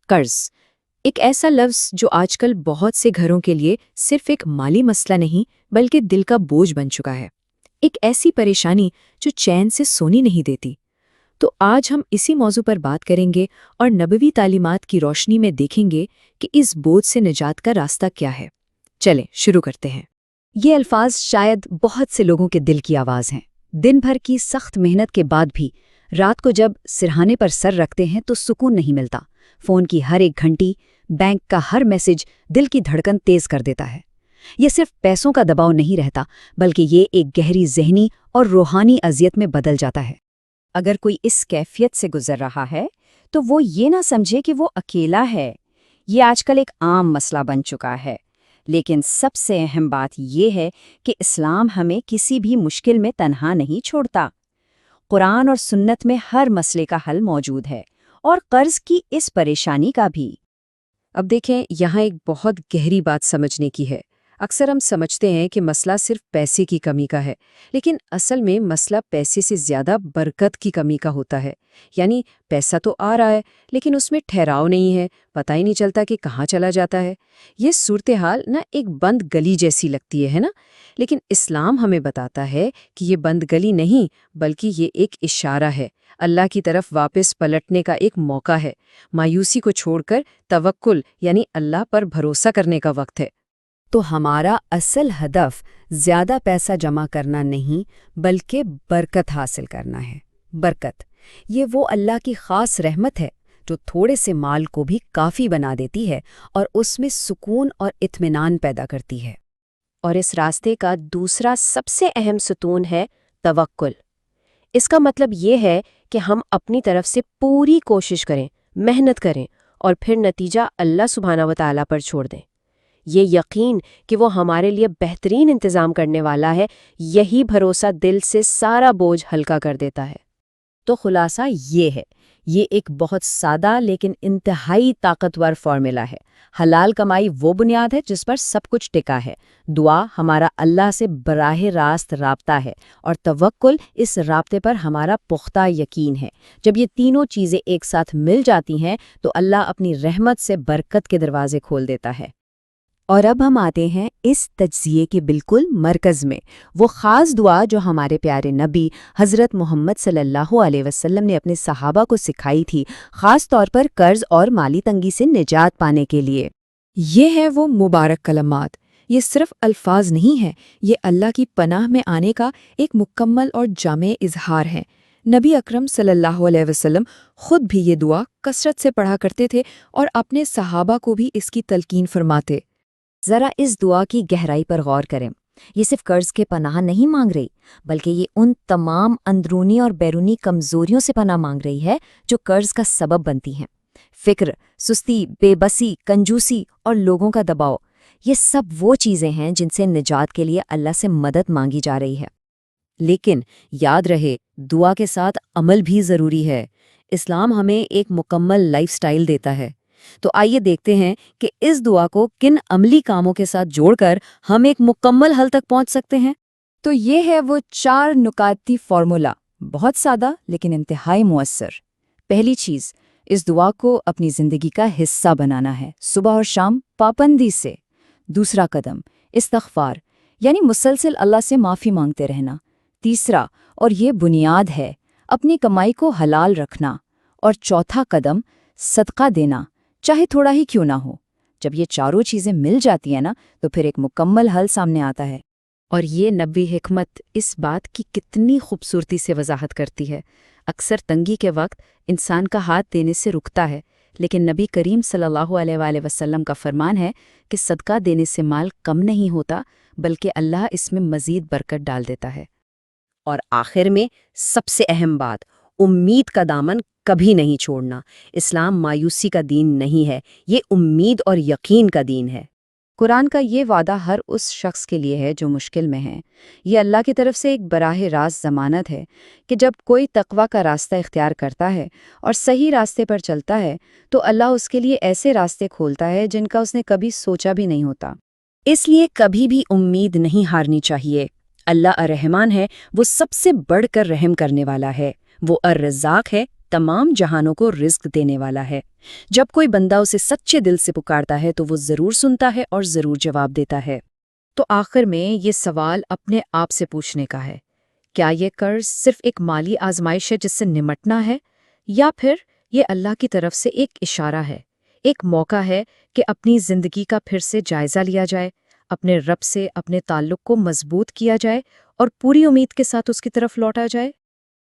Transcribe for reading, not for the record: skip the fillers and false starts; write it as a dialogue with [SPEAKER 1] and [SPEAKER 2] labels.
[SPEAKER 1] قرض ایک ایسا لفظ جو آج کل بہت سے گھروں کے لیے صرف ایک مالی مسئلہ نہیں بلکہ دل کا بوجھ بن چکا ہے، ایک ایسی پریشانی جو چین سے سونی نہیں دیتی۔ تو آج ہم اسی موضوع پر بات کریں گے اور نبوی تعلیمات کی روشنی میں دیکھیں گے کہ اس بوجھ سے نجات کا راستہ کیا ہے۔ چلیں شروع کرتے ہیں۔
[SPEAKER 2] یہ الفاظ شاید بہت سے لوگوں کے دل کی آواز ہیں۔ دن بھر کی سخت محنت کے بعد بھی رات کو جب سرہانے پر سر رکھتے ہیں تو سکون نہیں ملتا۔ فون کی ہر ایک گھنٹی، بینک کا ہر میسج دل کی دھڑکن تیز کر دیتا ہے۔ یہ صرف پیسوں کا دباؤ نہیں رہتا، بلکہ یہ ایک گہری ذہنی اور روحانی اذیت میں بدل جاتا ہے۔
[SPEAKER 3] اگر کوئی اس کیفیت سے گزر رہا ہے تو وہ یہ نہ سمجھے کہ وہ اکیلا ہے۔ یہ آج کل ایک عام مسئلہ بن چکا ہے، لیکن سب سے اہم بات یہ ہے کہ اسلام ہمیں کسی بھی مشکل میں تنہا نہیں چھوڑتا۔ قرآن اور سنت میں ہر مسئلے کا حل موجود ہے، اور قرض کی اس پریشانی کا بھی۔
[SPEAKER 1] اب دیکھیں، یہاں ایک بہت گہری بات سمجھنے کی ہے۔ اکثر ہم سمجھتے ہیں کہ مسئلہ صرف پیسے کی کمی کا ہے، لیکن اصل میں مسئلہ پیسے سے زیادہ برکت کی کمی کا ہوتا ہے۔ یعنی پیسہ تو آ رہا ہے لیکن اس میں ٹھہراؤ نہیں ہے، پتہ ہی نہیں چلتا کہ کہاں چلا جاتا ہے۔ یہ صورتحال نہ ایک بند گلی جیسی لگتی ہے نا، لیکن اسلام ہمیں بتاتا ہے کہ یہ بند گلی نہیں بلکہ یہ ایک اشارہ ہے، اللہ کی طرف واپس پلٹنے کا ایک موقع ہے۔ مایوسی کو چھوڑ کر توکل یعنی اللہ پر بھروسہ کرنے کا وقت ہے۔
[SPEAKER 2] تو ہمارا اصل ہدف زیادہ پیسہ جمع کرنا نہیں بلکہ برکت حاصل کرنا ہے۔ برکت یہ وہ اللہ کی خاص رحمت ہے جو تھوڑے سے مال کو بھی کافی بنا دیتی ہے اور اس میں سکون اور اطمینان پیدا کرتی ہے۔
[SPEAKER 3] اور اس راستے کا دوسرا سب سے اہم ستون ہے توکل۔ اس کا مطلب یہ ہے کہ ہم اپنی طرف سے پوری کوشش کریں، محنت کریں اور پھر نتیجہ اللہ سبحانہ و تعالیٰ پر چھوڑ دیں۔ یہ یقین کہ وہ ہمارے لیے بہترین انتظام کرنے والا ہے، یہی بھروسہ دل سے سارا بوجھ ہلکا کر دیتا ہے۔
[SPEAKER 2] تو خلاصہ یہ ہے، یہ ایک بہت سادہ لیکن انتہائی طاقتور فارمولا ہے۔ حلال کمائی وہ بنیاد ہے جس پر سب کچھ ٹکا ہے، دعا ہمارا اللہ سے براہ راست رابطہ ہے، اور توکل اس رابطے پر ہمارا پختہ یقین ہے۔ جب یہ تینوں چیزیں ایک ساتھ مل جاتی ہیں تو اللہ اپنی رحمت سے برکت کے دروازے کھول دیتا ہے۔ اور اب ہم آتے ہیں اس تجزیے کے بالکل مرکز میں، وہ خاص دعا جو ہمارے پیارے نبی حضرت محمد صلی اللہ علیہ وسلم نے اپنے صحابہ کو سکھائی تھی، خاص طور پر قرض اور مالی تنگی سے نجات پانے کے لیے۔
[SPEAKER 1] یہ ہے وہ مبارک کلمات۔ یہ صرف الفاظ نہیں ہیں، یہ اللہ کی پناہ میں آنے کا ایک مکمل اور جامع اظہار ہے۔ نبی اکرم صلی اللہ علیہ وسلم خود بھی یہ دعا کثرت سے پڑھا کرتے تھے اور اپنے صحابہ کو بھی اس کی تلقین فرماتے۔
[SPEAKER 2] ذرا اس دعا کی گہرائی پر غور کریں۔ یہ صرف قرض کے پناہ نہیں مانگ رہی، بلکہ یہ ان تمام اندرونی اور بیرونی کمزوریوں سے پناہ مانگ رہی ہے جو قرض کا سبب بنتی ہیں۔ فکر، سستی، بے بسی، کنجوسی اور لوگوں کا دباؤ، یہ سب وہ چیزیں ہیں جن سے نجات کے لیے اللہ سے مدد مانگی جا رہی ہے۔ لیکن یاد رہے، دعا کے ساتھ عمل بھی ضروری ہے۔ اسلام ہمیں ایک مکمل لائف سٹائل دیتا ہے۔ تو آئیے دیکھتے ہیں کہ اس دعا کو کن عملی کاموں کے ساتھ جوڑ کر ہم ایک مکمل حل تک پہنچ سکتے ہیں۔
[SPEAKER 3] تو یہ ہے وہ 4 نکاتی فارمولا، بہت سادہ لیکن انتہائی مؤثر۔ پہلی چیز، اس دعا کو اپنی زندگی کا حصہ بنانا ہے، صبح اور شام پابندی سے۔ دوسرا قدم، استغفار، یعنی مسلسل اللہ سے معافی مانگتے رہنا۔ تیسرا، اور یہ بنیاد ہے، اپنی کمائی کو حلال رکھنا۔ اور چوتھا قدم، صدقہ دینا، چاہے تھوڑا ہی کیوں نہ ہو۔ جب یہ چاروں چیزیں مل جاتی ہیں نا تو پھر ایک مکمل حل سامنے آتا ہے۔
[SPEAKER 1] اور یہ نبی حکمت اس بات کی کتنی خوبصورتی سے وضاحت کرتی ہے۔ اکثر تنگی کے وقت انسان کا ہاتھ دینے سے رکتا ہے، لیکن نبی کریم صلی اللہ علیہ وآلہ وسلم کا فرمان ہے کہ صدقہ دینے سے مال کم نہیں ہوتا بلکہ اللہ اس میں مزید برکت ڈال دیتا ہے۔
[SPEAKER 3] اور آخر میں سب سے اہم بات، امید کا دامن کبھی نہیں چھوڑنا۔ اسلام مایوسی کا دین نہیں ہے، یہ امید اور یقین کا دین ہے۔ قرآن کا یہ وعدہ ہر اس شخص کے لیے ہے جو مشکل میں ہے۔ یہ اللہ کی طرف سے ایک براہ راست ضمانت ہے کہ جب کوئی تقویٰ کا راستہ اختیار کرتا ہے اور صحیح راستے پر چلتا ہے تو اللہ اس کے لیے ایسے راستے کھولتا ہے جن کا اس نے کبھی سوچا بھی نہیں ہوتا۔ اس لیے کبھی بھی امید نہیں ہارنی چاہیے۔ اللہ الرحمن ہے، وہ سب سے بڑھ کر رحم کرنے والا ہے، وہ الرزاق ہے،
[SPEAKER 2] تمام جہانوں کو رزق دینے والا ہے۔ جب کوئی بندہ اسے سچے دل سے پکارتا ہے تو وہ ضرور سنتا ہے اور ضرور جواب دیتا ہے۔
[SPEAKER 1] تو آخر میں یہ سوال اپنے آپ سے پوچھنے کا ہے، کیا یہ قرض صرف ایک مالی آزمائش ہے جس سے نمٹنا ہے، یا پھر یہ اللہ کی طرف سے ایک اشارہ ہے، ایک موقع ہے کہ اپنی زندگی کا پھر سے جائزہ لیا جائے، اپنے رب سے اپنے تعلق کو مضبوط کیا جائے اور پوری امید کے ساتھ اس کی طرف لوٹا جائے؟